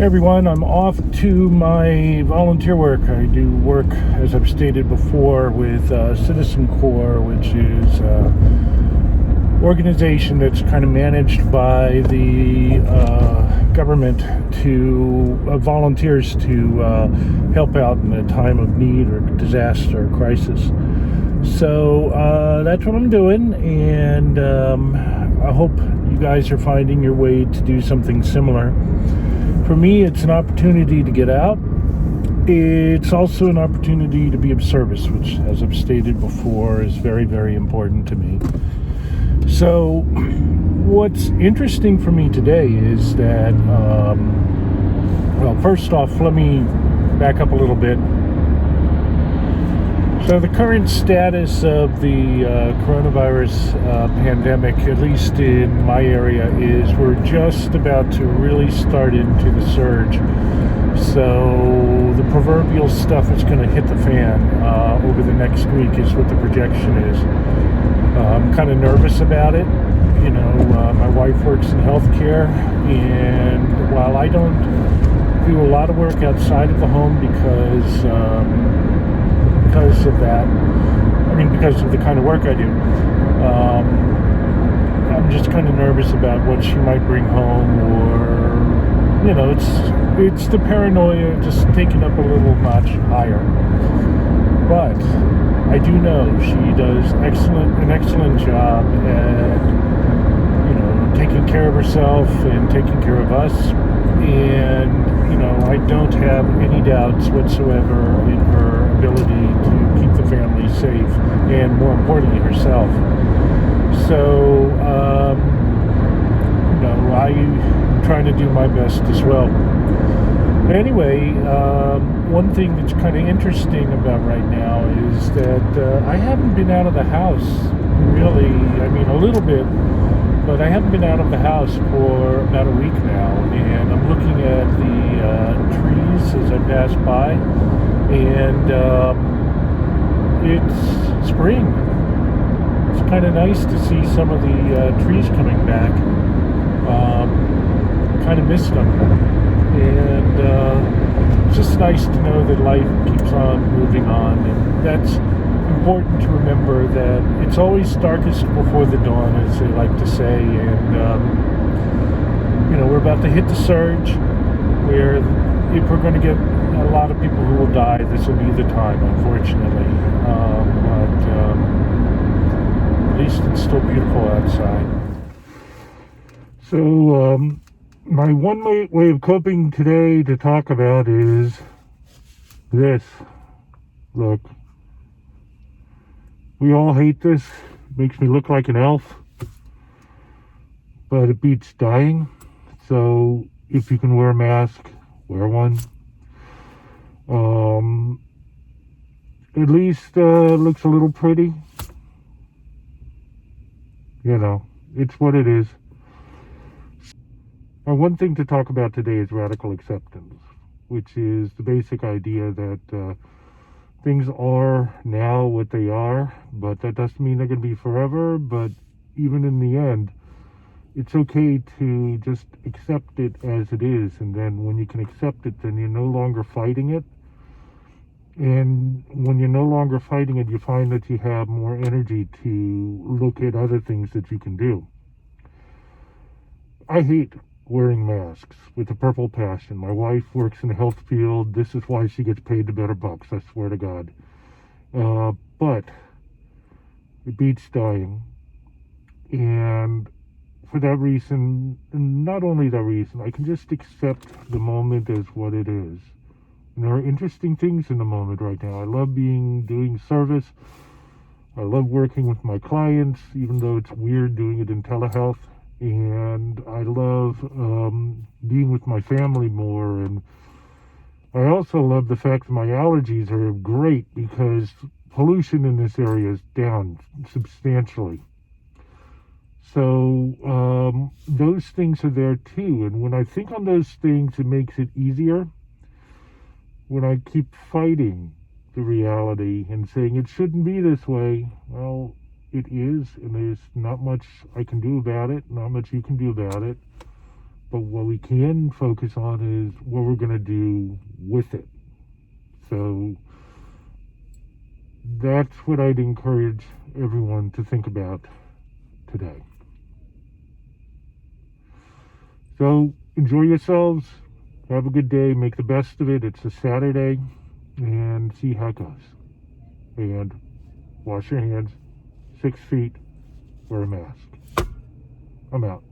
Everyone, I'm off to my volunteer work. I do work, as I've stated before, with Citizen Corps, which is an organization that's kind of managed by the government to volunteers to help out in a time of need or disaster or crisis. So that's what I'm doing, and I hope you guys are finding your way to do something similar. For me, it's an opportunity to get out. It's also an opportunity to be of service, which, as I've stated before, is very, very important to me. So what's interesting for me today is that, well, first off, let me back up a little bit. So the current status of the coronavirus pandemic, at least in my area, is we're just about to really start into the surge. So the proverbial stuff is going to hit the fan over the next week is what the projection is. I'm kind of nervous about it. You know, my wife works in healthcare, and while I don't do a lot of work outside of the home because of that, because of the kind of work I do, I'm just kind of nervous about what she might bring home, or, you know, it's the paranoia just taken up a little notch higher. But I do know she does an excellent job at, you know, taking care of herself and taking care of us. And, you know, I don't have any doubts whatsoever in her ability to keep the family safe, and more importantly, herself. So, you know, I'm trying to do my best as well. Anyway, one thing that's kind of interesting about right now is that I haven't been out of the house, really. A little bit, but I haven't been out of the house for about a week now, and I'm looking at the trees as I pass by, and it's spring. It's kind of nice to see some of the trees coming back. Kind of missed them, and it's just nice to know that life keeps on moving on, and that's important to remember, that it's always darkest before the dawn, as they like to say. And you know, we're about to hit the surge where, if we're going to get a lot of people who will die, this will be the time, unfortunately. But at least it's still beautiful outside. So my one way of coping today to talk about is this. Look, we all hate this. It makes me look like an elf, but it beats dying. So if you can wear a mask, wear one. At least looks a little pretty. You know, it's what it is. One thing to talk about today is radical acceptance, which is the basic idea that things are now what they are, but that doesn't mean they're going to be forever. But even in the end, it's okay to just accept it as it is. And then when you can accept it, then you're no longer fighting it. And when you're no longer fighting it, you find that you have more energy to look at other things that you can do. I hate wearing masks with a purple passion. My wife works in the health field. This is why she gets paid the better bucks, I swear to God. But it beats dying. And for that reason, and not only that reason, I can just accept the moment as what it is. And there are interesting things in the moment right now. I love doing service. I love working with my clients, even though it's weird doing it in telehealth. And I love being with my family more. And I also love the fact that my allergies are great, because pollution in this area is down substantially. So those things are there too. And when I think on those things, it makes it easier. When I keep fighting the reality and saying it shouldn't be this way, well, it is, and there's not much I can do about it, not much you can do about it. But what we can focus on is what we're going to do with it. So that's what I'd encourage everyone to think about today. So enjoy yourselves. Have a good day. Make the best of it. It's a Saturday. And see how it goes. And wash your hands. 6 feet. Wear a mask. I'm out.